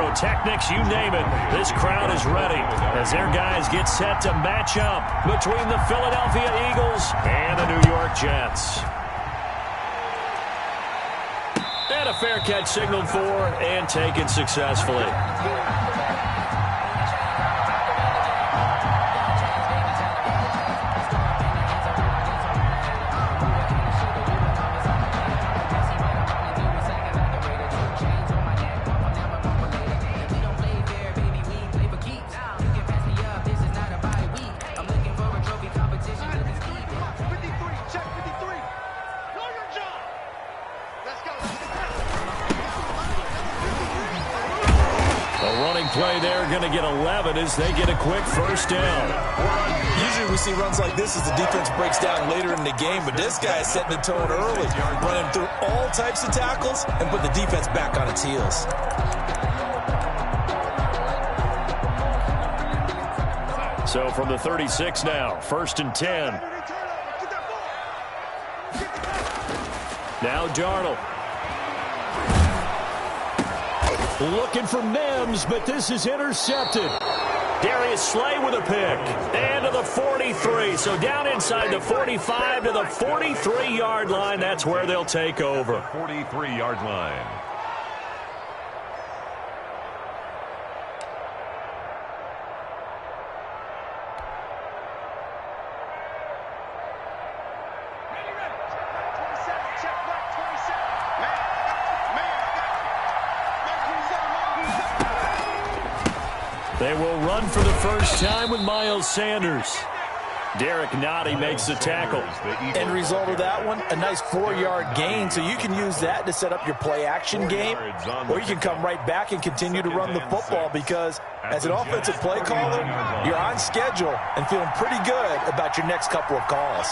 pyrotechnics, you name it. This crowd is ready as their guys get set to match up between the Philadelphia Eagles and the New York Jets. And a fair catch signaled for and taken successfully. Play there, going to get 11 as they get a quick first down. Usually we see runs like this as the defense breaks down later in the game, but this guy is setting the tone early, running through all types of tackles and put the defense back on its heels. So from the 36 now, 1st and 10. Now Darnold. Looking for Mims, but this is intercepted. Darius Slay with a pick. And to the 43. So down inside the 45 to the 43-yard line. That's where they'll take over. 43-yard line. They will run for the first time with Miles Sanders. Derek Nottie makes the tackle. End result of that one, a nice 4-yard gain, so you can use that to set up your play-action game, or you can come right back and continue to run the football because as an offensive play caller, you're on schedule and feeling pretty good about your next couple of calls.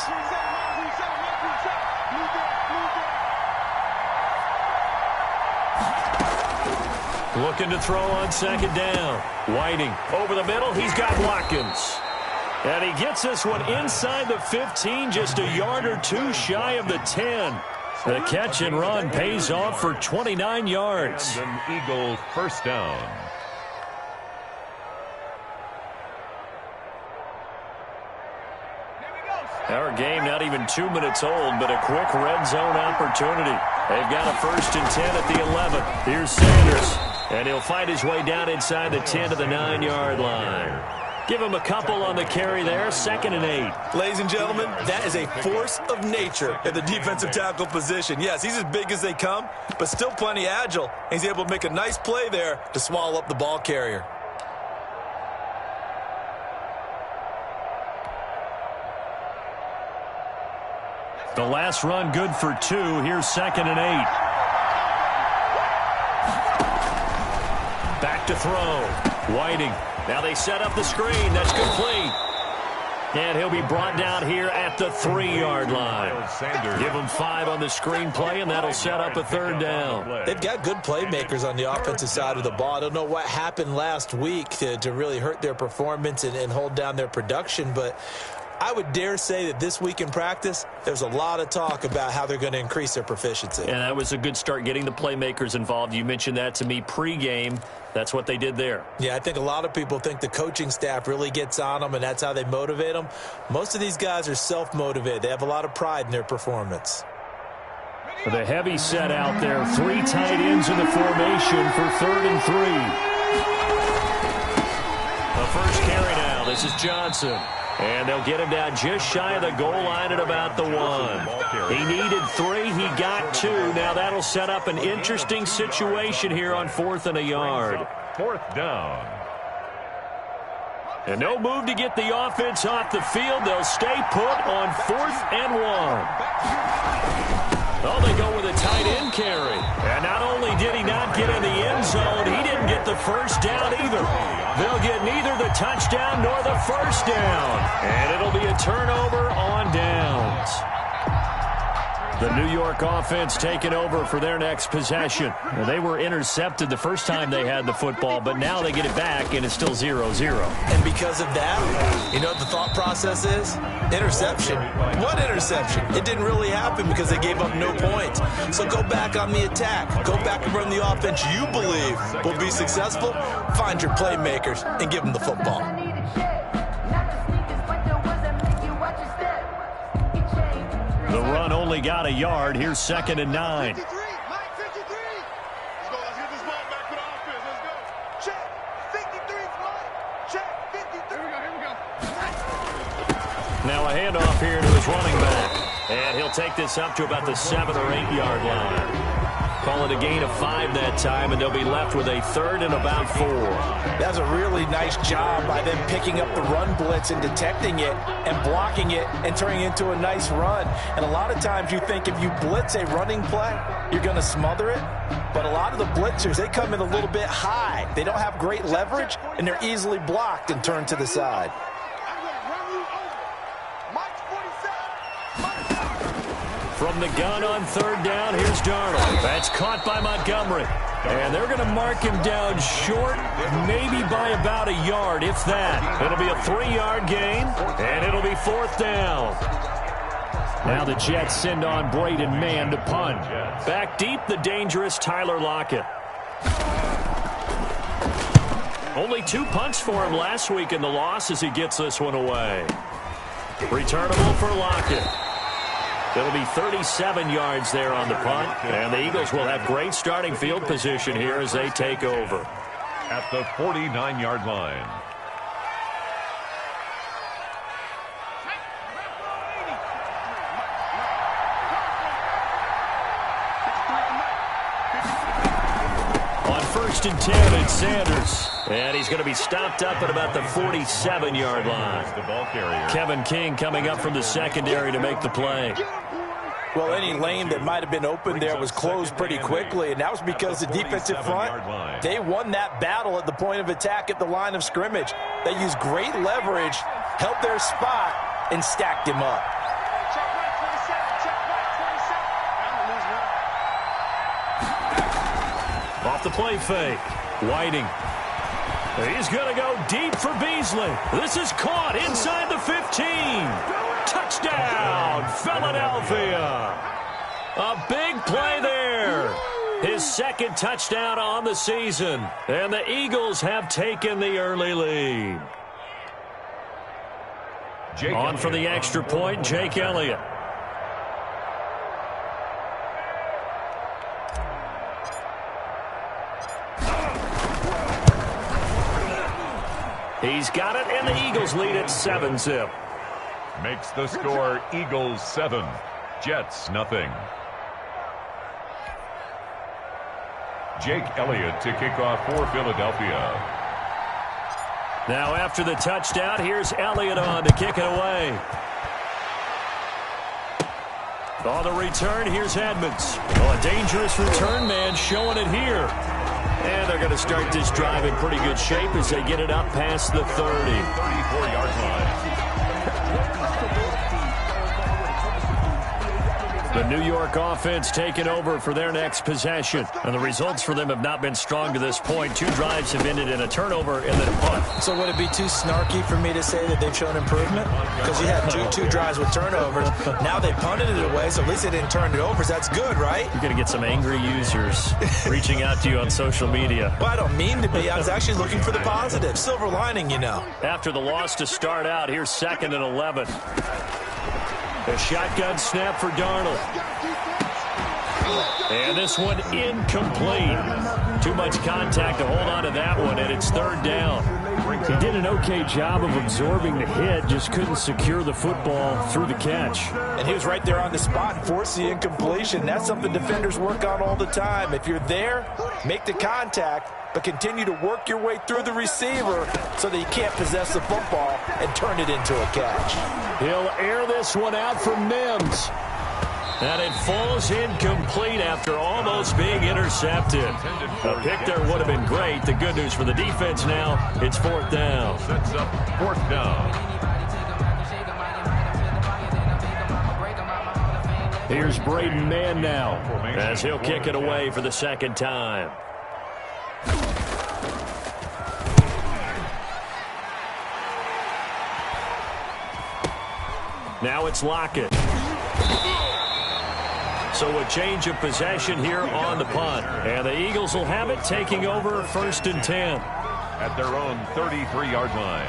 Looking to throw on 2nd down. Whiting over the middle. He's got Watkins. And he gets this one inside the 15, just a yard or two shy of the 10. The catch and run pays off for 29 yards. An Eagles first down. Our game not even 2 minutes old, but a quick red zone opportunity. They've got a 1st and 10 at the 11. Here's Sanders. And he'll fight his way down inside the 10 to the 9-yard line. Give him a couple on the carry there, 2nd and 8. Ladies and gentlemen, that is a force of nature at the defensive tackle position. Yes, he's as big as they come, but still plenty agile. He's able to make a nice play there to swallow up the ball carrier. The last run good for 2. Here's 2nd and 8. Back to throw. Whiting. Now they set up the screen. That's complete. And he'll be brought down here at the 3-yard line. Give him 5 on the screen play, and that'll set up a 3rd down. They've got good playmakers on the offensive side of the ball. I don't know what happened last week to really hurt their performance and hold down their production, but I would dare say that this week in practice, there's a lot of talk about how they're going to increase their proficiency. And that was a good start getting the playmakers involved. You mentioned that to me pregame. That's what they did there. Yeah, I think a lot of people think the coaching staff really gets on them, and that's how they motivate them. Most of these guys are self-motivated. They have a lot of pride in their performance. The heavy set out there. 3 tight ends in the formation for 3rd and 3. The first carry now. This is Johnson. And they'll get him down just shy of the goal line at about the 1. He needed 3. He got 2. Now that'll set up an interesting situation here on 4th and a yard. 4th down. And no move to get the offense off the field. They'll stay put on 4th and 1. Oh, they go with a tight end carry. And not only did he not get in the end zone, he didn't get the first down either. They'll get neither the touchdown nor the first down. And it'll be a turnover on downs. The New York offense taking over for their next possession. Well, they were intercepted the first time they had the football, but now they get it back, and it's still 0-0. And because of that, you know what the thought process is? Interception. What interception? It didn't really happen because they gave up no points. So go back on the attack. Go back and run the offense you believe will be successful. Find your playmakers and give them the football. The run only got a yard. Here's 2nd and 9. Let's go. Let's get this ball back to the offense. Let's go. Check. 53 fly. Check. 53. Here we go. Now a handoff here to his running back. And he'll take this up to about the 7 or 8 yard line. Call it a gain of 5 that time, and they'll be left with a 3rd and about 4. That's a really nice job by them picking up the run blitz and detecting it and blocking it and turning it into a nice run. And a lot of times you think if you blitz a running play, you're going to smother it. But a lot of the blitzers, they come in a little bit high. They don't have great leverage, and they're easily blocked and turned to the side. From the gun on 3rd down, here's Darnold. That's caught by Montgomery. And they're going to mark him down short, maybe by about a yard, if that. It'll be a 3-yard gain, and it'll be 4th down. Now the Jets send on Braden Mann to punt. Back deep, the dangerous Tyler Lockett. Only 2 punts for him last week in the loss as he gets this one away. Returnable for Lockett. It'll be 37 yards there on the punt, and the Eagles will have great starting field position here as they take over. At the 49-yard line. On 1st and 10, it's Sanders. And he's going to be stopped up at about the 47-yard line. The ball carrier. Kevin King coming up from the secondary to make the play. Well, any lane that might have been open there was closed pretty quickly, and that was because the defensive front, they won that battle at the point of attack at the line of scrimmage. They used great leverage, held their spot, and stacked him up. Off the play fake. Whiting. He's going to go deep for Beasley. This is caught inside the 15. Touchdown, Philadelphia. A big play there. His 2nd touchdown on the season. And the Eagles have taken the early lead. On for the extra point, Jake Elliott. He's got it, and the Eagles lead at 7-zip. Makes the score Eagles 7, Jets nothing. Jake Elliott to kick off for Philadelphia. Now after the touchdown, here's Elliott on to kick it away. On the return, here's Edmonds. Oh, a dangerous return man showing it here. And they're going to start this drive in pretty good shape as they get it up past the 30. 34-yard line. The New York offense taking over for their next possession. And the results for them have not been strong to this point. 2 drives have ended in a turnover and then a punt. So would it be too snarky for me to say that they've shown improvement? Because you had two drives with turnovers. Now they punted it away, so at least they didn't turn it over. So that's good, right? You're going to get some angry users reaching out to you on social media. Well, I don't mean to be. I was actually looking for the positive. Silver lining, you know. After the loss to start out, here's 2nd and 11. A shotgun snap for Darnold. And this one incomplete. Too much contact to hold on to that one, and it's 3rd down. He did an okay job of absorbing the hit, just couldn't secure the football through the catch. And he was right there on the spot and forced the incompletion. That's something defenders work on all the time. If you're there, make the contact, but continue to work your way through the receiver so that you can't possess the football and turn it into a catch. He'll air this one out for Mims. And it falls incomplete after almost being intercepted. A pick there would have been great. The good news for the defense now, it's 4th down. Sets up 4th down. Here's Braden Mann now, as he'll kick it away for the second time. Now it's Lockett. So a change of possession here on the punt. And the Eagles will have it, taking over 1st and 10. At their own 33-yard line.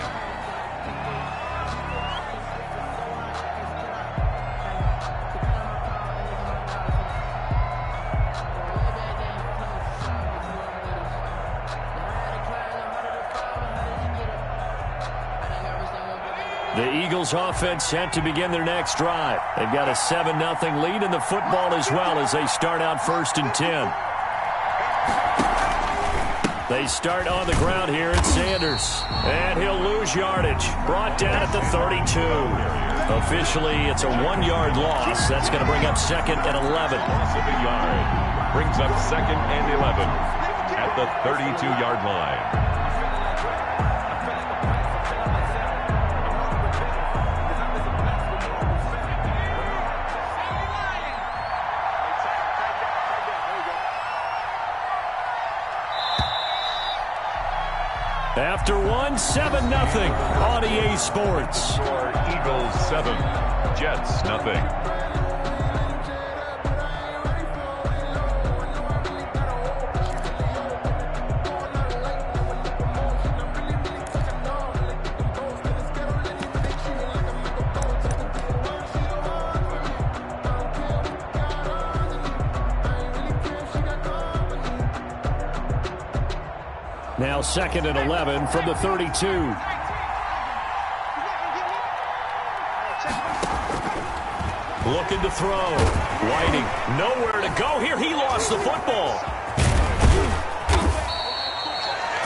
The Eagles offense set to begin their next drive. They've got a 7-0 lead in the football as well as they start out 1st and 10. They start on the ground here at Sanders. And he'll lose yardage. Brought down at the 32. Officially, it's a 1-yard loss. That's going to bring up 2nd and 11. Loss of a yard. Brings up 2nd and 11 at the 32-yard line. After 7-0 on EA Sports. Eagles 7, Jets nothing. Now 2nd and 11 from the 32. Looking to throw. Whiting, nowhere to go here. He lost the football.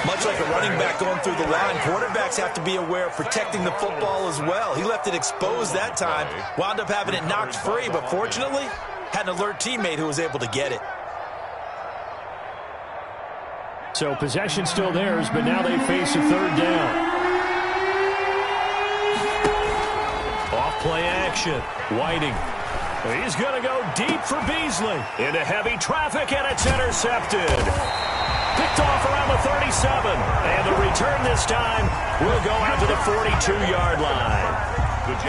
Much like a running back going through the line, quarterbacks have to be aware of protecting the football as well. He left it exposed that time, wound up having it knocked free, but fortunately, had an alert teammate who was able to get it. So possession still theirs, but now they face a 3rd down. Off play action. Whiting. He's going to go deep for Beasley. Into heavy traffic, and it's intercepted. Picked off around the 37. And the return this time will go out to the 42-yard line.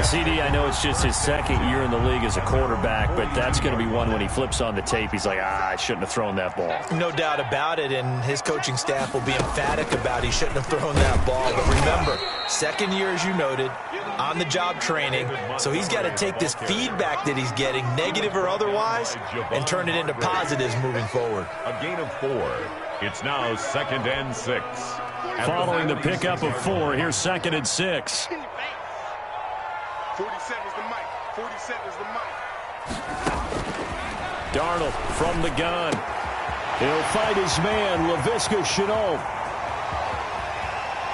CD, I know it's just his 2nd year in the league as a quarterback, but that's going to be one when he flips on the tape, he's like, I shouldn't have thrown that ball. No doubt about it, and his coaching staff will be emphatic about he shouldn't have thrown that ball. But remember, 2nd year, as you noted, on-the-job training, so he's got to take this feedback that he's getting, negative or otherwise, and turn it into positives moving forward. A gain of 4. It's now 2nd and 6. Following the pickup of 4, here's 2nd and 6. 40 seconds the mic. 40 seconds the mic. Darnold from the gun. He'll fight his man, Laviska Shenault.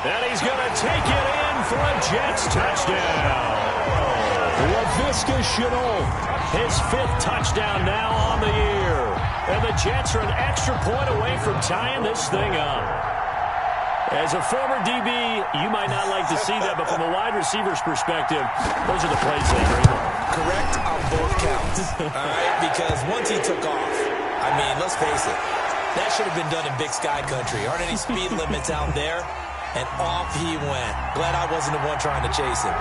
And he's going to take it in for a Jets touchdown. Laviska Shenault, his 5th touchdown now on the year. And the Jets are an extra point away from tying this thing up. As a former DB, you might not like to see that, but from a wide receiver's perspective, those are the plays they dream of. Correct on both counts, all right? Because once he took off, I mean, let's face it, that should have been done in Big Sky Country. Aren't any speed limits out there? And off he went. Glad I wasn't the one trying to chase him.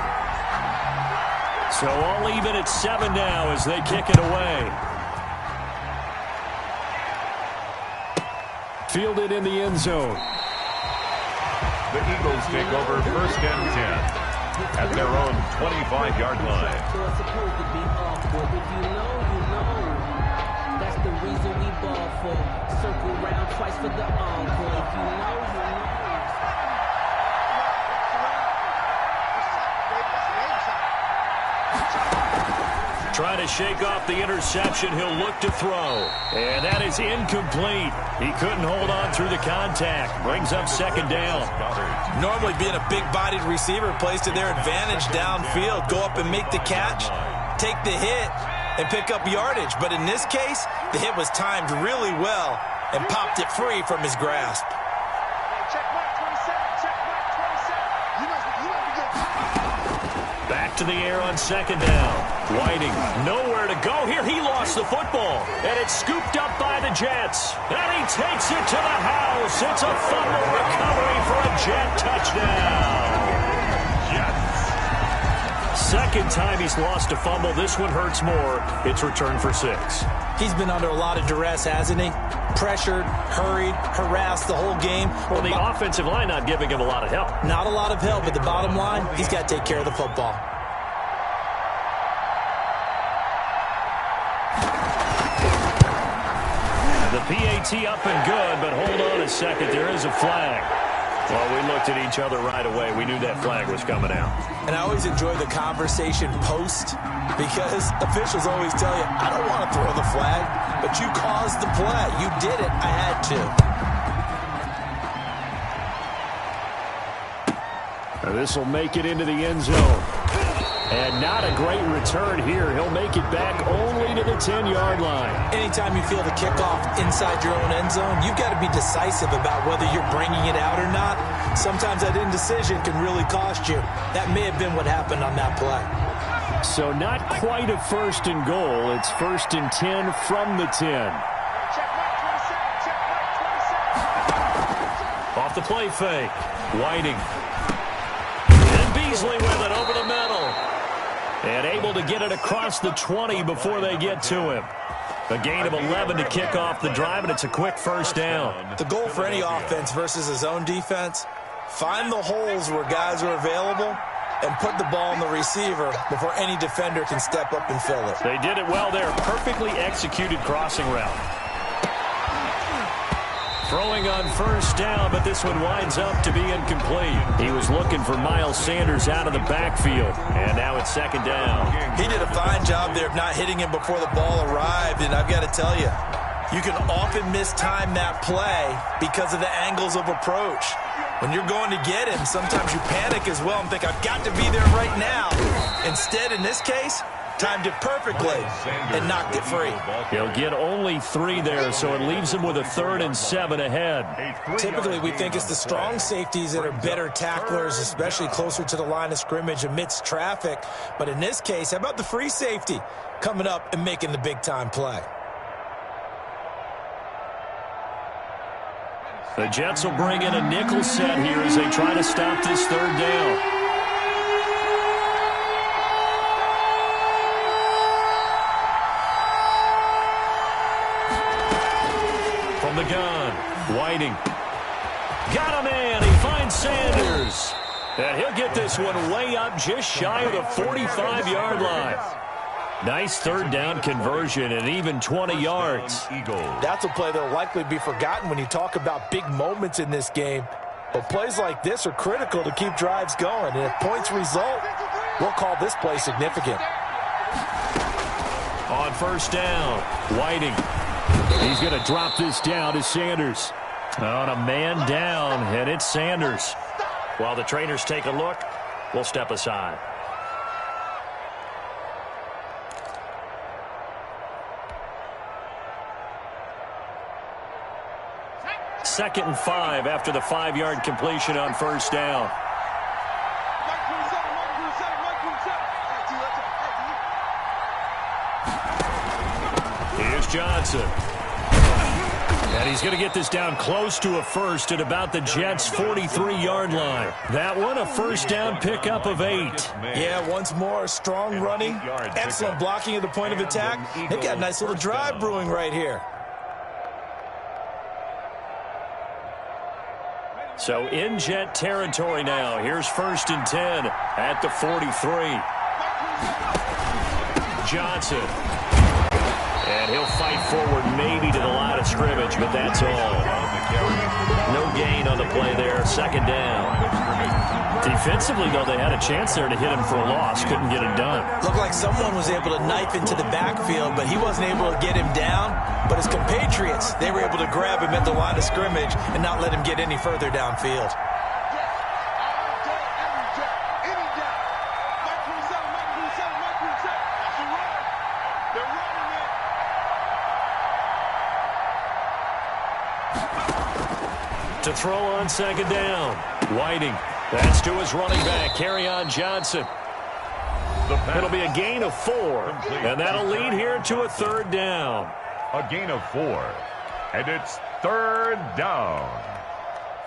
So all even at 7 now as they kick it away. Fielded in the end zone. The Eagles take over 1st and 10 at their own 25-yard line. That's the reason we ball for. Circle round twice for the encore. If you know, you know. Trying to shake off the interception. He'll look to throw. And that is incomplete. He couldn't hold on through the contact. Brings up 2nd down. Normally being a big-bodied receiver plays to their advantage downfield. Go up and make the catch, take the hit, and pick up yardage. But in this case, the hit was timed really well and popped it free from his grasp. Back to the air on second down. Whiting, nowhere to go here. He lost the football, and it's scooped up by the Jets. And he takes it to the house. It's a fumble recovery for a Jet touchdown. Second time he's lost a fumble. This one hurts more. It's returned for 6. He's been under a lot of duress, hasn't he? Pressured, hurried, harassed the whole game. Well, the offensive line not giving him a lot of help. Not a lot of help, but the bottom line, he's got to take care of the football. The PAT up and good, but hold on a second. There is a flag. Well, we looked at each other right away. We knew that flag was coming out. And I always enjoy the conversation post because officials always tell you, I don't want to throw the flag, but you caused the play. You did it. I had to. This will make it into the end zone. And not a great return here. He'll make it back only to the 10-yard line. Anytime you feel the kickoff inside your own end zone, you've got to be decisive about whether you're bringing it out or not. Sometimes that indecision can really cost you. That may have been what happened on that play. So not quite a 1st and goal. It's 1st and 10 from the 10. Off the play fake. Whiting. And Beasley with it over the middle. And able to get it across the 20 before they get to him. A gain of 11 to kick off the drive, and it's a quick 1st down. The goal for any offense versus a zone defense, find the holes where guys are available and put the ball on the receiver before any defender can step up and fill it. They did it well there. Perfectly executed crossing route. Throwing on 1st down, but this one winds up to be incomplete. He was looking for Miles Sanders out of the backfield, and now it's 2nd down. He did a fine job there of not hitting him before the ball arrived, and I've got to tell you, you can often mistime that play because of the angles of approach. When you're going to get him, sometimes you panic as well and think, I've got to be there right now. Instead, in this case, timed it perfectly and knocked it free. He'll get only 3 there, so it leaves him with a 3rd and 7 ahead. Typically, we think it's the strong safeties that are better tacklers, especially closer to the line of scrimmage amidst traffic. But in this case, how about the free safety coming up and making the big-time play? The Jets will bring in a nickel set here as they try to stop this 3rd down. From the gun, Whiting. Got a man. He finds Sanders. And he'll get this one way up just shy of the 45-yard line. Nice 3rd down conversion and even 20 yards. That's a play that will likely be forgotten when you talk about big moments in this game. But plays like this are critical to keep drives going. And if points result, we'll call this play significant. On 1st down, Whiting. He's going to drop this down to Sanders. On a man down, and it's Sanders. While the trainers take a look, we'll step aside. Second and 5 after the 5-yard completion on 1st down. Here's Johnson. And he's going to get this down close to a 1st at about the Jets' 43-yard line. That one, a 1st down pickup of 8. Yeah, once more, strong running, excellent blocking at the point of attack. They've got a nice little drive brewing right here. So in Jet territory now. Here's 1st and 10 at the 43. Johnson. And he'll fight forward maybe to the line of scrimmage, but that's all. No gain on the play there. 2nd down. Defensively, though, they had a chance there to hit him for a loss. Couldn't get it done. Looked like someone was able to knife into the backfield, but he wasn't able to get him down. But his compatriots, they were able to grab him at the line of scrimmage and not let him get any further downfield. To throw on 2nd down. Whiting. That's to his running back, Kerryon Johnson. the pass. It'll be a gain of 4, and that'll lead here to a 3rd down. A gain of 4, and it's 3rd down.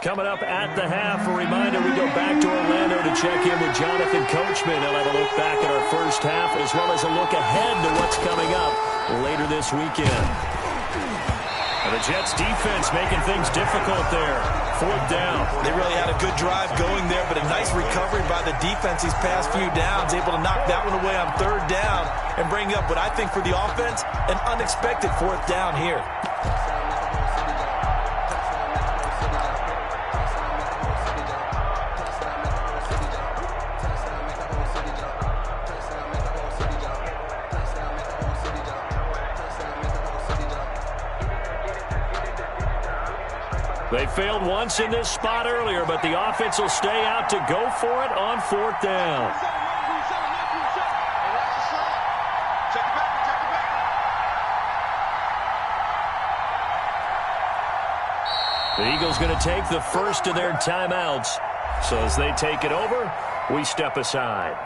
Coming up at the half, a reminder, we go back to Orlando to check in with Jonathan Coachman. He'll have a look back at our first half as well as a look ahead to what's coming up later this weekend. And the Jets defense making things difficult there. 4th down. They really had a good drive going there, but a nice recovery by the defense these past few downs, able to knock that one away on 3rd down and bring up what I think for the offense, an unexpected 4th down here. They failed once in this spot earlier, but the offense will stay out to go for it on 4th down. The Eagles going to take the first of their timeouts. So as they take it over, we step aside.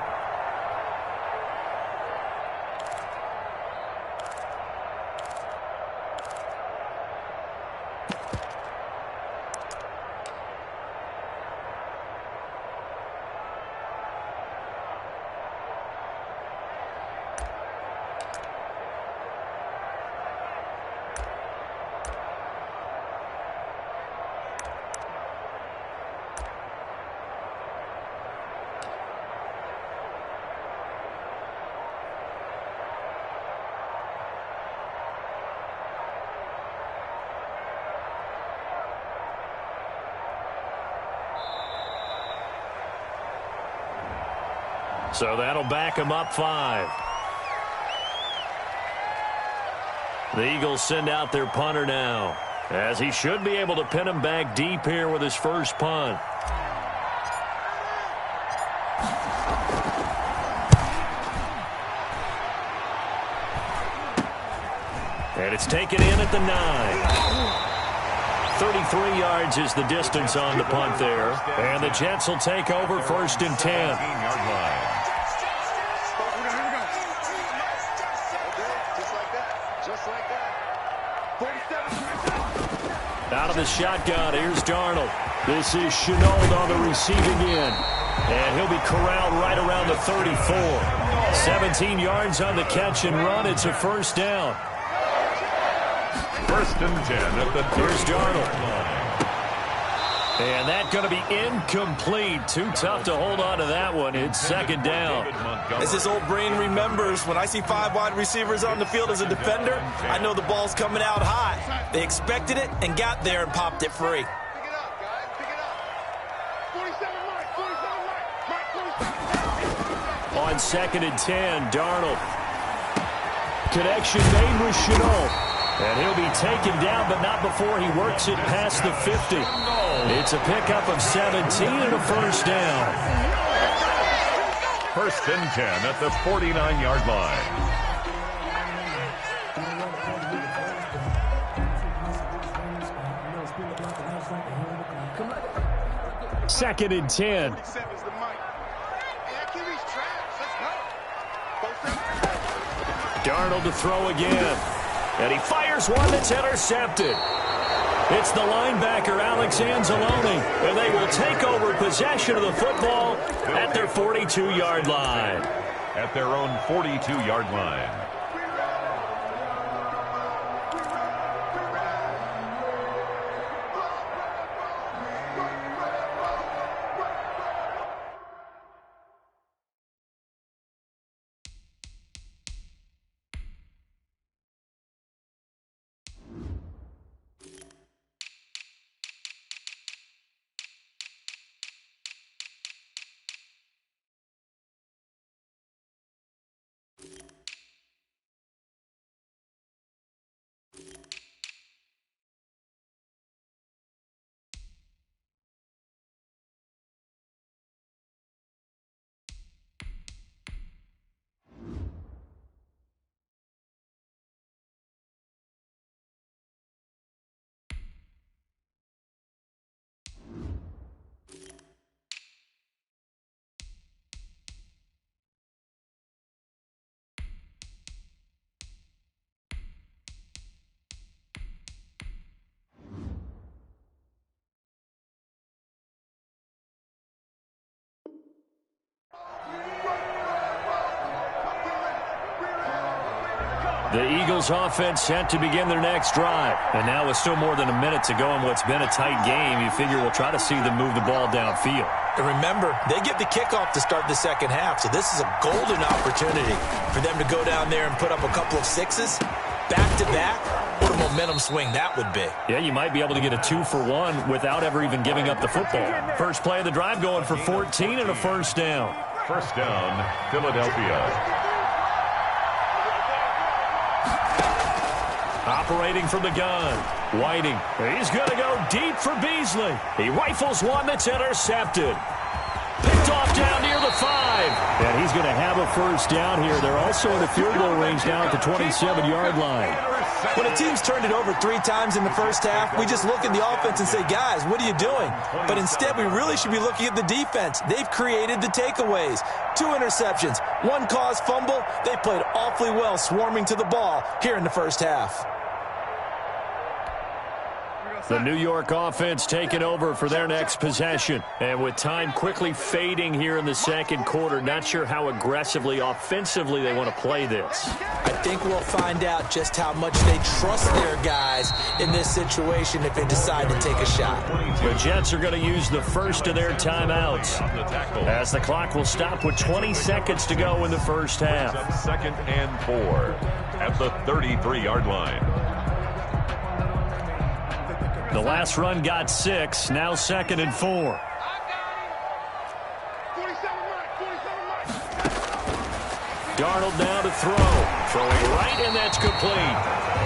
So that'll back him up 5. The Eagles send out their punter now, as he should be able to pin him back deep here with his first punt. And it's taken in at the 9. 33 yards is the distance on the punt there. And the Jets will take over 1st and 10. Out of the shotgun, here's Darnold. This is Chenault on the receiving end. And he'll be corralled right around the 34. 17 yards on the catch and run. It's a 1st down. 1st and 10 at the 30. Here's Darnold. And that's going to be incomplete. Too tough to hold on to that one. It's 2nd down. As his old brain remembers, when I see 5 wide receivers on the field as a defender, I know the ball's coming out high. They expected it and got there and popped it free. Pick it up, guys. Pick it up. 47 Mike. 47 Mike. Mike, 47. On 2nd and 10, Darnold. Connection made with Chenault. And he'll be taken down, but not before he works it past the 50. It's a pickup of 17 and a 1st down. 1st and 10 at the 49-yard line. Second and 10. 47's the Mike. Yeah, QB's traps. Let's go. Darnold to throw again. And he fires one that's intercepted. It's the linebacker, Alex Anzalone, and they will take over possession of the football at their 42-yard line. At their own 42-yard line. The Eagles offense set to begin their next drive. And now with still more than a minute to go in what's been a tight game, you figure we'll try to see them move the ball downfield. And remember, they get the kickoff to start the second half, so this is a golden opportunity for them to go down there and put up a couple of sixes, back-to-back. What a momentum swing that would be. Yeah, you might be able to get a 2-for-1 without ever even giving up the football. First play of the drive going for 14 and a first down. First down, Philadelphia. Operating from the gun, Whiting. He's going to go deep for Beasley. He rifles one that's intercepted. Picked off down near the 5. And he's going to have a first down here. They're also in the field goal range now at the 27-yard line. When a team's turned it over 3 times in the first half, we just look at the offense and say, guys, what are you doing? But instead, we really should be looking at the defense. They've created the takeaways. 2 interceptions, 1 caused fumble. They played awfully well swarming to the ball here in the first half. The New York offense taking over for their next possession. And with time quickly fading here in the second quarter, not sure how aggressively, offensively they want to play this. I think we'll find out just how much they trust their guys in this situation if they decide to take a shot. The Jets are going to use the first of their timeouts as the clock will stop with 20 seconds to go in the first half. Second and 4 at the 33-yard line. The last run got 6, now second and 4. Darnold now to throw. Throwing right, and that's complete.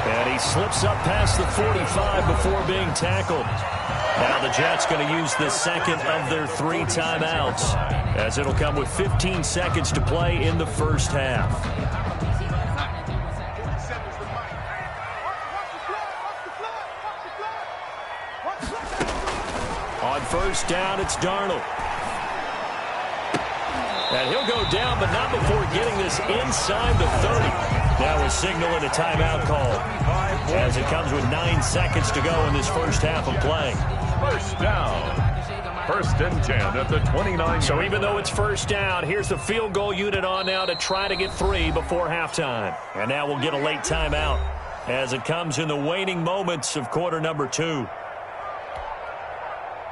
And he slips up past the 45 before being tackled. Now the Jets going to use the second of their 3 timeouts, as it'll come with 15 seconds to play in the first half. On first down, it's Darnold. And he'll go down, but not before getting this inside the 30. Now a signal and a timeout call, as it comes with 9 seconds to go in this first half of play. First down. First and 10 at the 29. So even though it's first down, here's the field goal unit on now to try to get 3 before halftime. And now we'll get a late timeout as it comes in the waning moments of quarter number 2.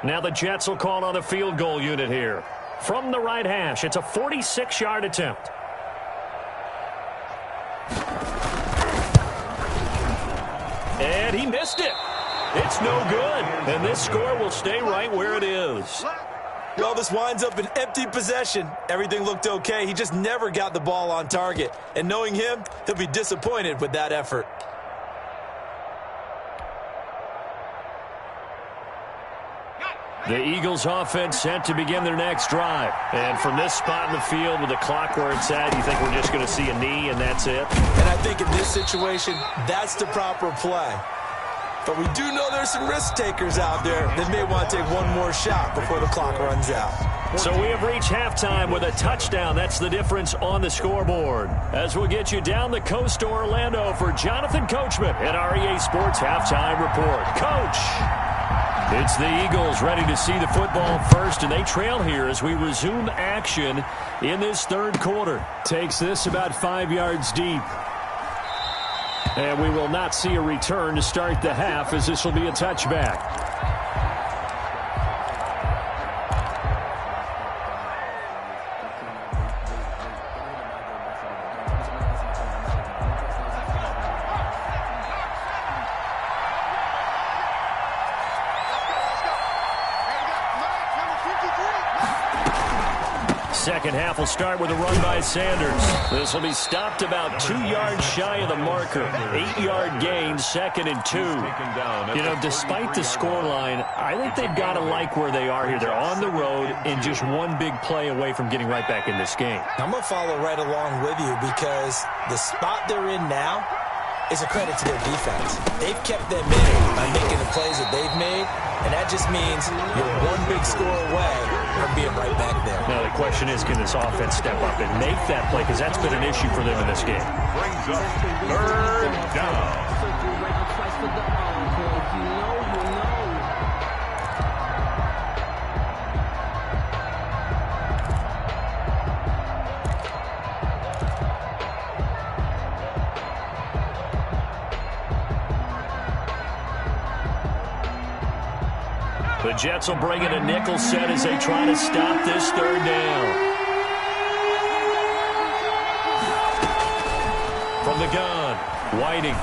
Now the Jets will call on the field goal unit here. From the right hash, it's a 46-yard attempt. And he missed it. It's no good. And this score will stay right where it is. Well, this winds up an empty possession. Everything looked okay. He just never got the ball on target. And knowing him, he'll be disappointed with that effort. The Eagles offense set to begin their next drive. And from this spot in the field with the clock where it's at, you think we're just going to see a knee and that's it? And I think in this situation, that's the proper play. But we do know there's some risk takers out there that may want to take one more shot before the clock runs out. So we have reached halftime with a touchdown. That's the difference on the scoreboard. As we'll get you down the coast to Orlando for Jonathan Coachman at our EA Sports Halftime Report. Coach! It's the Eagles ready to see the football first, and they trail here as we resume action in this third quarter. Takes this about 5 yards deep. And we will not see a return to start the half, as this will be a touchback. Second half will start with a run by Sanders. This will be stopped about 2 yards shy of the marker. 8-yard gain, second and 2. You know, despite the scoreline, I think they've got to like where they are here. They're on the road and just one big play away from getting right back in this game. I'm going to follow right along with you because the spot they're in now is a credit to their defense. They've kept them in by making the plays that they've made, and that just means you're one big score away from being right back there. Now the question is, can this offense step up and make that play? Because that's been an issue for them in this game. Brings up third down. The Jets will bring in a nickel set as they try to stop this third down. From the gun, Whiting.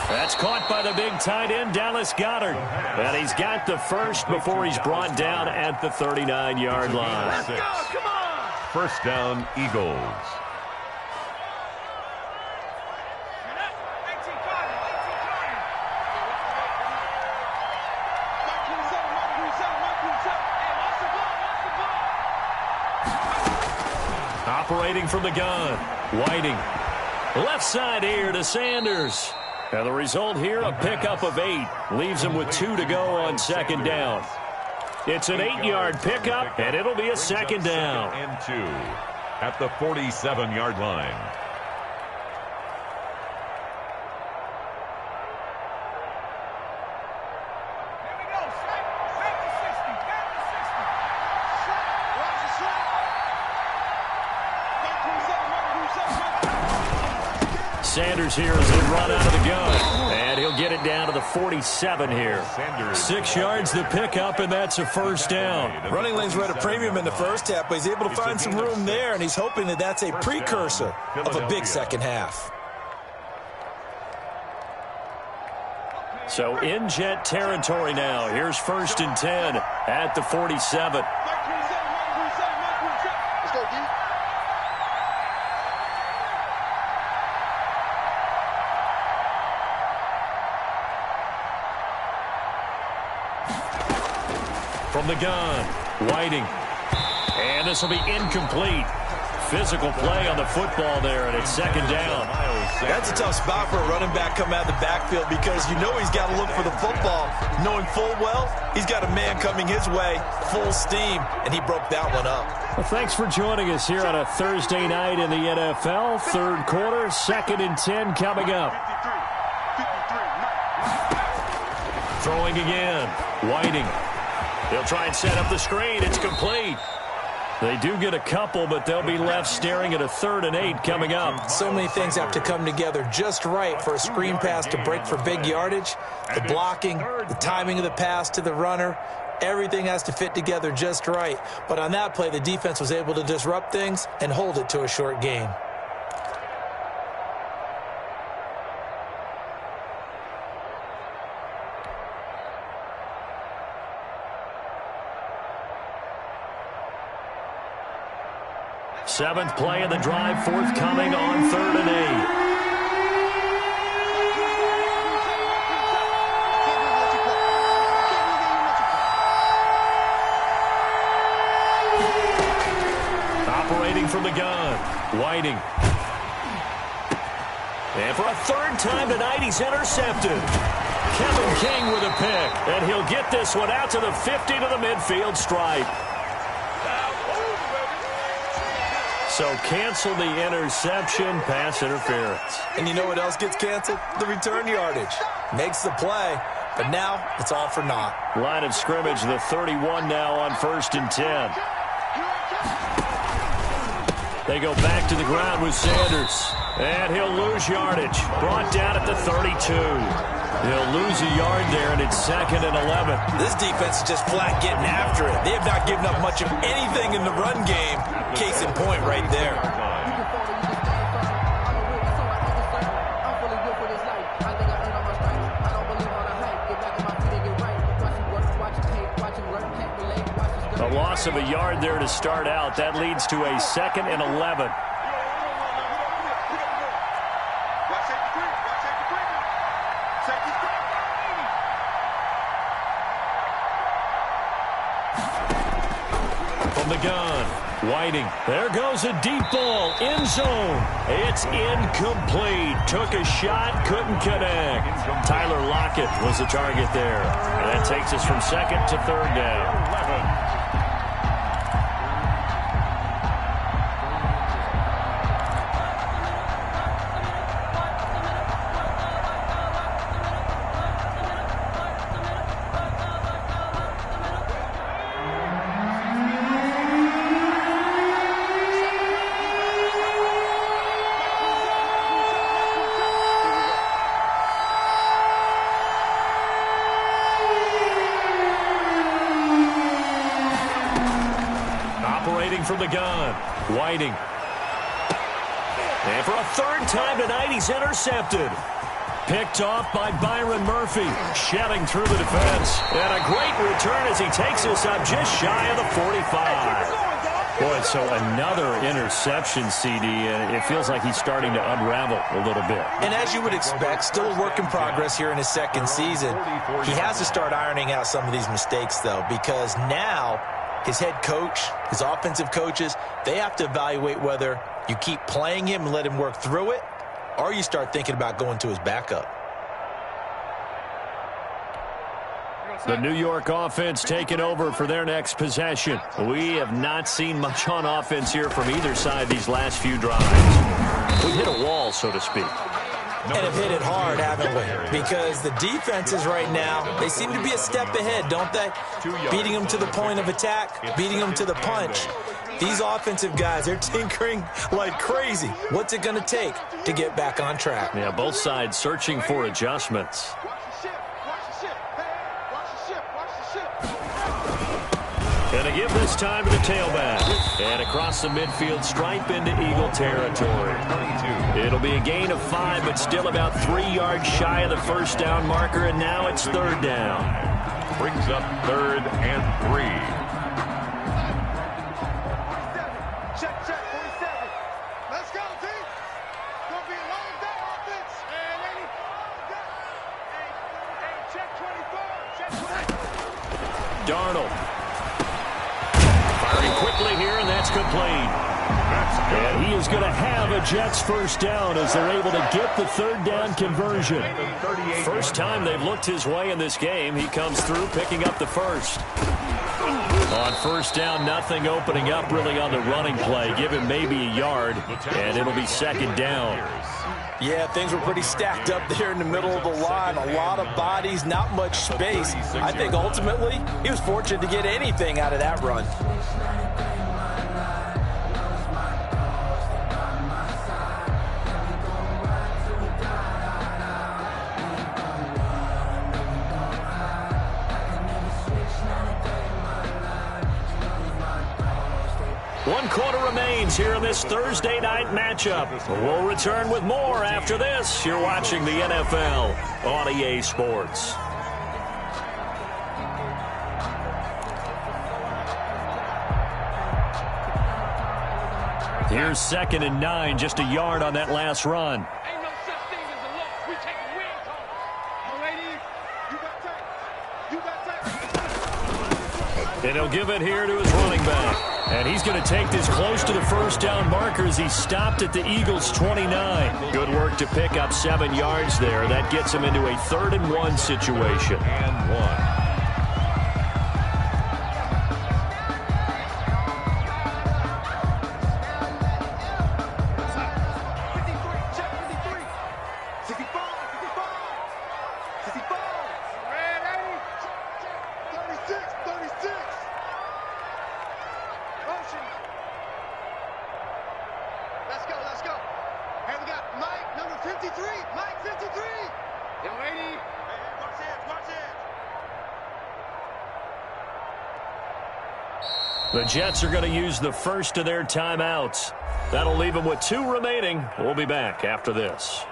That's caught by the big tight end, Dallas Goedert. And he's got the first before he's brought down at the 39-yard line. Let's go, come on! First down, Eagles. Operating from the gun, Whiting. Left side here to Sanders. And the result here, a pickup of 8. Leaves him with 2 to go on second down. It's an 8-yard pickup, and it'll be a second down. And 2 at the 47-yard line. Sanders here as they run out of the gun. And he'll get it down to the 47 here. 6 yards the pickup, and that's a first down. Running lanes were at a premium in the first half, but he's able to find some room there, and he's hoping that that's a precursor of a big second half. So in Jet territory now. Here's 1st and 10 at the 47. Let's go, D. From the gun, Whiting. And this will be incomplete. Physical play on the football there, and it's second down. That's a tough spot for a running back coming out of the backfield because you know he's got to look for the football, knowing full well he's got a man coming his way, full steam, and he broke that one up. Well, thanks for joining us here on a Thursday night in the NFL. Third quarter, 2nd and 10 coming up. Throwing again, Whiting. He'll try and set up the screen. It's complete. They do get a couple, but they'll be left staring at a 3rd and 8 coming up. So many things have to come together just right for a screen pass to break for big yardage. The blocking, the timing of the pass to the runner, everything has to fit together just right. But on that play, the defense was able to disrupt things and hold it to a short gain. Seventh play of the drive forthcoming on 3rd and 8. Operating from the gun, Whiting. And for a 3rd time tonight, he's intercepted. Kevin King with a pick, and he'll get this one out to the 50 to the midfield stripe. So cancel the interception, pass interference. And you know what else gets canceled? The return yardage. Makes the play, but now it's all for naught. Line of scrimmage, the 31 now on 1st and 10. They go back to the ground with Sanders. And he'll lose yardage. Brought down at the 32. He'll lose a yard there, and it's 2nd and 11. This defense is just flat getting after it. They have not given up much of anything in the run game. Case in point right there. A loss of a yard there to start out. That leads to a 2nd and 11. From the gun, Whiting. There goes a deep ball, end zone. It's incomplete. Took a shot, couldn't connect. Tyler Lockett was the target there. And that takes us from 2nd to 3rd down. 11. Rotating from the gun. Whiting. And for a third time tonight, he's intercepted. Picked off by Byron Murphy. Shedding through the defense. And a great return as he takes us up just shy of the 45. Boy, so another interception, CD, and it feels like he's starting to unravel a little bit. And as you would expect, still a work in progress here in his second season. He has to start ironing out some of these mistakes, though, because now his head coach, his offensive coaches, they have to evaluate whether you keep playing him and let him work through it, or you start thinking about going to his backup. The New York offense taking over for their next possession. We have not seen much on offense here from either side these last few drives. We've hit a wall, so to speak. And have hit it hard, haven't we? Because the defenses right now, they seem to be a step ahead, don't they? Beating them to the point of attack, beating them to the punch. These offensive guys, they're tinkering like crazy. What's it going to take to get back on track? Yeah, both sides searching for adjustments. And to give this time to the tailback. And across the midfield stripe into Eagle territory. It'll be a gain of 5, but still about 3 yards shy of the first down marker, and now it's third down. Brings up 3rd and 3. Check, 47. Let's go, team. Gonna be a long day, offense. Hey, lady. Hey, check 24. Check 24. Darnold. Firing quickly here, and that's complete. And he is going to have a Jets first down as they're able to get the third down conversion. First time they've looked his way in this game. He comes through picking up the first. On first down, nothing opening up really on the running play. Give him maybe a yard, and it'll be second down. Yeah, things were pretty stacked up there in the middle of the line. A lot of bodies, not much space. I think ultimately he was fortunate to get anything out of that run. One quarter remains here in this Thursday night matchup. We'll return with more after this. You're watching the NFL on EA Sports. Here's 2nd and 9, just a yard on that last run. Ain't no such thing as a loss. We take wins home. Ladies, you got tape. And he'll give it here to his running back. And he's going to take this close to the first down marker as he stopped at the Eagles' 29. Good work to pick up 7 yards there. That gets him into a 3rd and 1 situation. And 1. Let's go. Hey, we got Mike, number 53. Mike, 53. Yo, lady. Hey, watch it, watch it. The Jets are going to use the first of their timeouts. That'll leave them with 2 remaining. We'll be back after this.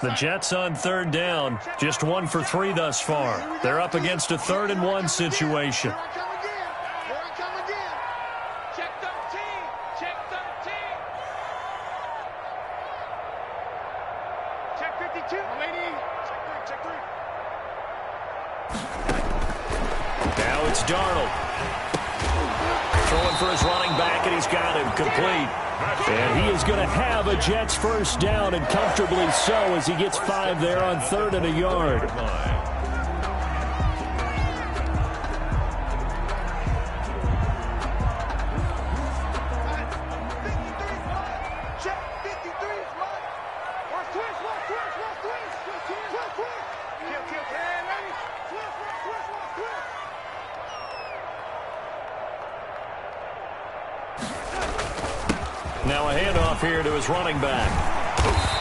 The Jets on 3rd down, just 1 for 3 thus far. They're up against a 3rd and 1 situation. Here I come again. Check 13. Check 13. Check 52. Lady. Check 3. Now it's Darnold. Throwing for his running back, and he's got him complete. And he is going to have a Jets first down, and comfortably so, as he gets 5 there on 3rd and a yard. Now a handoff here to his running back.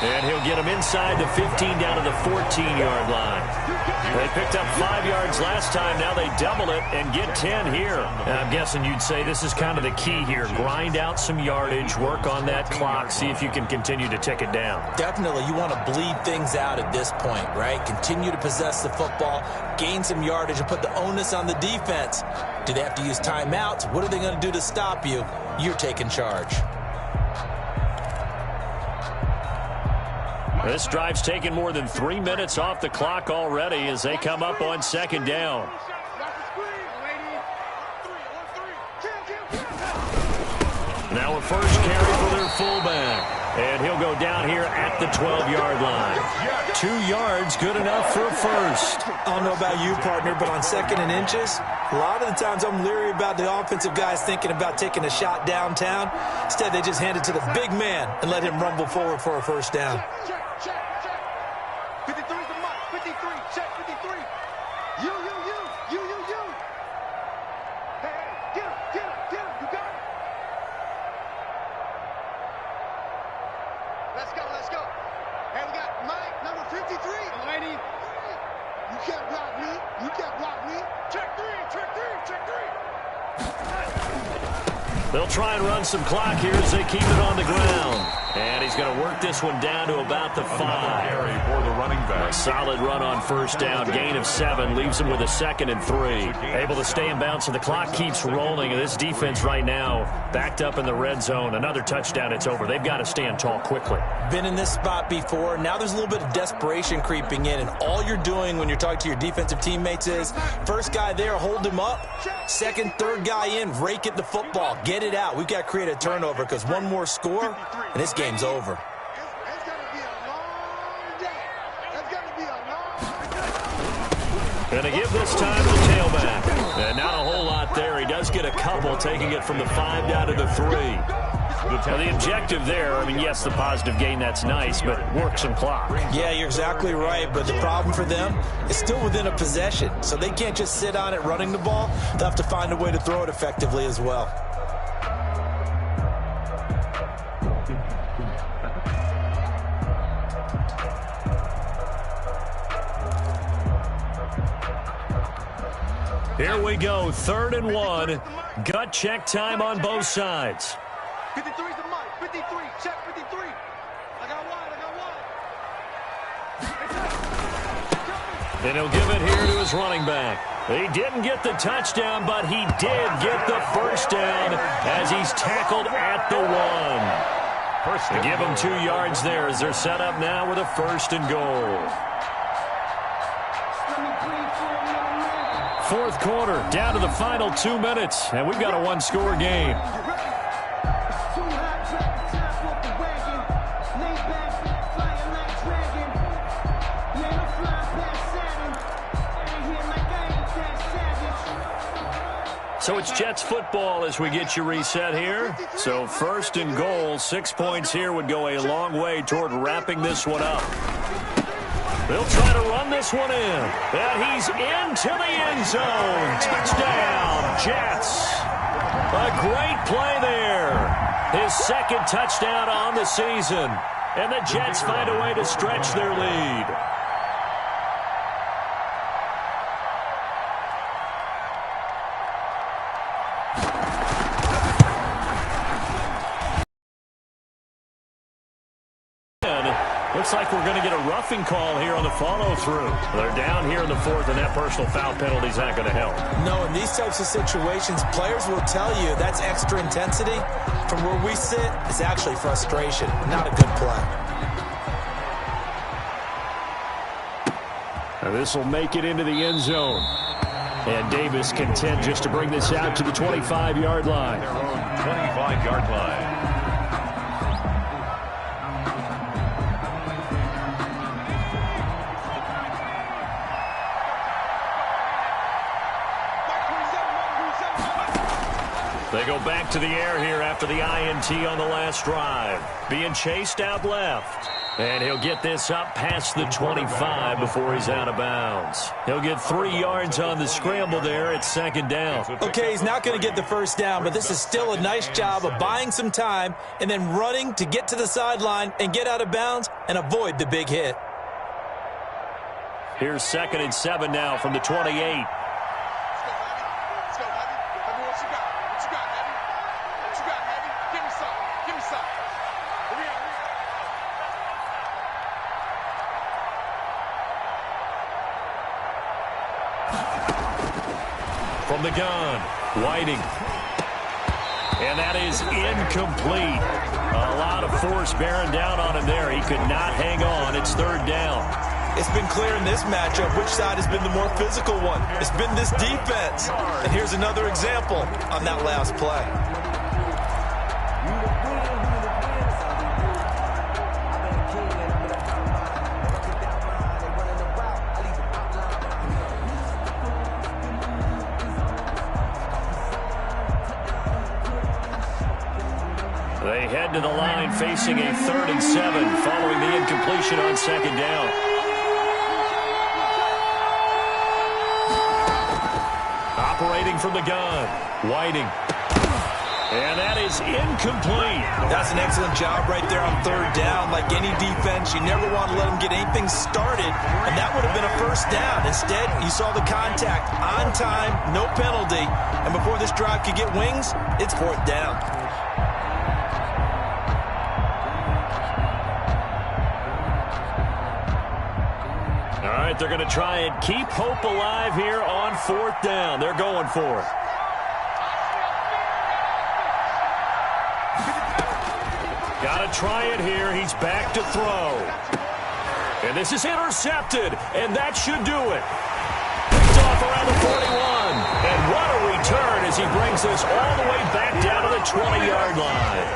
And he'll get him inside the 15 down to the 14-yard line. They picked up 5 yards last time. Now they double it and get 10 here. And I'm guessing you'd say this is kind of the key here. Grind out some yardage, work on that clock, see if you can continue to tick it down. Definitely. You want to bleed things out at this point, right? Continue to possess the football, gain some yardage, and put the onus on the defense. Do they have to use timeouts? What are they going to do to stop you? You're taking charge. This drive's taken more than 3 minutes off the clock already as they come up on second down. Now a first carry for their fullback. And he'll go down here at the 12-yard line. 2 yards, good enough for a first. I don't know about you, partner, but on second and inches, a lot of the times I'm leery about the offensive guys thinking about taking a shot downtown. Instead, they just hand it to the big man and let him rumble forward for a first down. Check. 53's the mark. 53. Check 53. You. Hey, get him. You got it. Let's go. Hey, we got Mike, number 53. Lady. You can't block me. Check three. They'll try and run some clock here as they keep it on the ground. And he's going to work this one down to about the 5. For the running back. A solid run on first down. Gain of 7 leaves him with a 2nd and 3. Able to stay in bounds, so the clock keeps rolling. And this defense right now backed up in the red zone. Another touchdown, it's over. They've got to stand tall quickly. Been in this spot before. Now there's a little bit of desperation creeping in. And all you're doing when you're talking to your defensive teammates is first guy there, hold him up. Second, third guy in, rake at the football. Get it out. We've got to create a turnover because one more score, and this game's over. It's going to be a long day. It's going to be a long day. Going to give this time to the tailback. And not a whole lot there. He does get a couple, taking it from the 5 down to the 3. Now the objective there, I mean, yes, the positive gain, that's nice, but work some clock. Yeah, you're exactly right, but the problem for them is still within a possession, so they can't just sit on it running the ball. They'll have to find a way to throw it effectively as well. Here we go, 3rd and 1. Gut check time on both sides. 53's the mark. 53. Check 53. I got wide. And he'll give it here to his running back. He didn't get the touchdown, but he did get the first down as he's tackled at the 1. They give him 2 yards there as they're set up now with a 1st and goal. 4th quarter, down to the final 2 minutes, and we've got a 1-score game. So it's Jets football as we get you reset here. So 1st and goal, 6 points here would go a long way toward wrapping this one up. They'll try to run this one in. And he's into the end zone. Touchdown, Jets. A great play there. His 2nd touchdown on the season. And the Jets find a way to stretch their lead. Looks like we're going to get a roughing call here on the follow-through. They're down here in the 4th, and that personal foul penalty is not going to help. No, in these types of situations, players will tell you that's extra intensity. From where we sit, it's actually frustration, not a good play. Now this will make it into the end zone. And Davis content just to bring this out to the 25-yard line. Their own 25-yard line. They go back to the air here after the INT on the last drive. Being chased out left. And he'll get this up past the 25 before he's out of bounds. He'll get 3 yards on the scramble there at second down. Okay, he's not going to get the first down, but this is still a nice job of buying some time and then running to get to the sideline and get out of bounds and avoid the big hit. Here's 2nd and 7 now from the 28. From the gun, Whiting. And that is incomplete. A lot of force bearing down on him there. He could not hang on. It's 3rd down. It's been clear in this matchup which side has been the more physical one. It's been this defense. And here's another example on that last play. They head to the line facing a 3rd and 7 following the incompletion on 2nd down. Operating from the gun, Whiting. And that is incomplete. That's an excellent job right there on 3rd down. Like any defense, you never want to let them get anything started, and that would have been a first down. Instead, you saw the contact on time, no penalty, and before this drive could get wings, it's 4th down. All right, they're going to try and keep hope alive here on 4th down. They're going for it. Got to try it here. He's back to throw. And this is intercepted, and that should do it. Picked off around the 41. And what a return as he brings this all the way back down to the 20-yard line.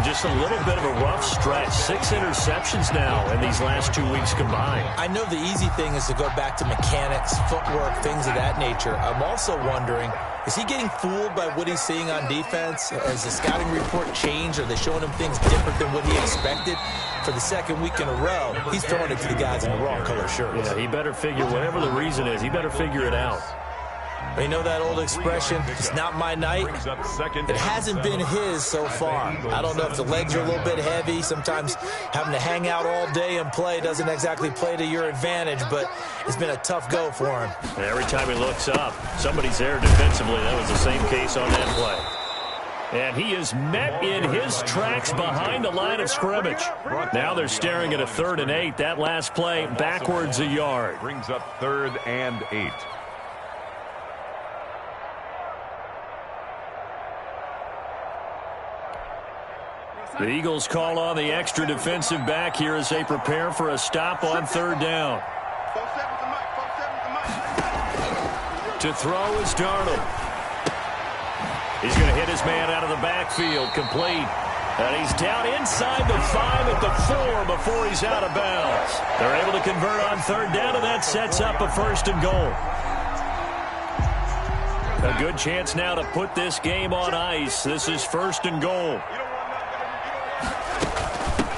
Just a little bit of a rough stretch. 6 interceptions now in these last 2 weeks combined. I know the easy thing is to go back to mechanics, footwork, things of that nature. I'm also wondering, is he getting fooled by what he's seeing on defense? Has the scouting report changed? Are they showing him things different than what he expected? For the 2nd week in a row, he's throwing it to the guys in the wrong color shirts. Yeah, he better figure, whatever the reason is, he better figure it out. You know that old expression, it's not my night? It hasn't been his so far. I don't know if the legs are a little bit heavy. Sometimes having to hang out all day and play doesn't exactly play to your advantage, but it's been a tough go for him. Every time he looks up, somebody's there defensively. That was the same case on that play. And he is met in his tracks behind the line of scrimmage. Now they're staring at a 3rd and 8. That last play backwards a yard. Brings up 3rd and 8. The Eagles call on the extra defensive back here as they prepare for a stop on 3rd down. To throw is Darnold. He's going to hit his man out of the backfield, complete. And he's down inside the 5 at the 4 before he's out of bounds. They're able to convert on 3rd down, and that sets up a 1st and goal. A good chance now to put this game on ice. This is 1st and goal.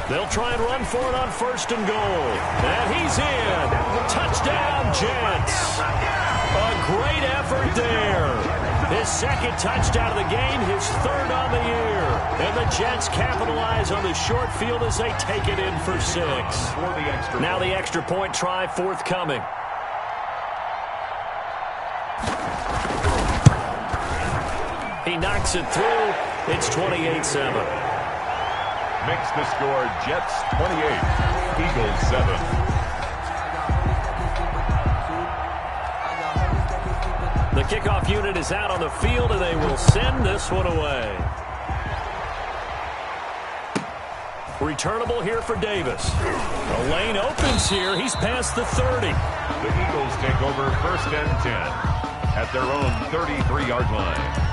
They'll try and run for it on 1st and goal. And he's in. Touchdown, Jets. A great effort there. His 2nd touchdown of the game, his 3rd on the year. And the Jets capitalize on the short field as they take it in for 6. Now the extra point try forthcoming. He knocks it through. It's 28-7. Makes the score Jets 28, Eagles 7. The kickoff unit is out on the field, and they will send this one away. Returnable here for Davis. The lane opens here. He's past the 30. The Eagles take over 1st and 10 at their own 33-yard line.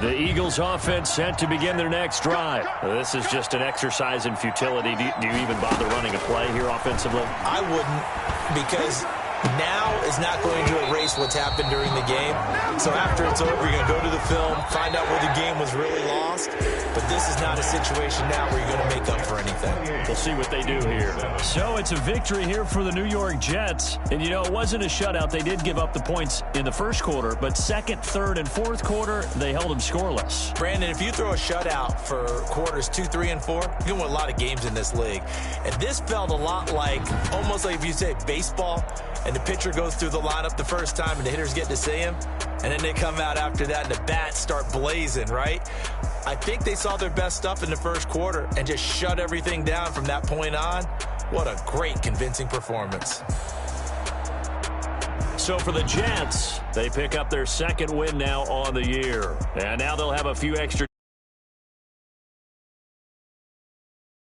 The Eagles offense set to begin their next drive. This is just an exercise in futility. Do you even bother running a play here offensively? I wouldn't, because now is not going to erase what's happened during the game. So after it's over, you're going to go to the film, find out where the game was really lost. But this is not a situation now where you're going to make up for anything. We'll see what they do here. So it's a victory here for the New York Jets. And, you know, it wasn't a shutout. They did give up the points in the first quarter. But second, third, and fourth quarter, they held them scoreless. Brandon, if you throw a shutout for quarters 2, 3, and 4, you're going to win a lot of games in this league. And this felt a lot like, almost like if you say baseball, and the pitcher goes through the lineup the first time and the hitters get to see him, and then they come out after that and the bats start blazing, right? I think they saw their best stuff in the first quarter and just shut everything down from that point on. What a great, convincing performance. So for the Jets, they pick up their second win now on the year. And now they'll have a few extra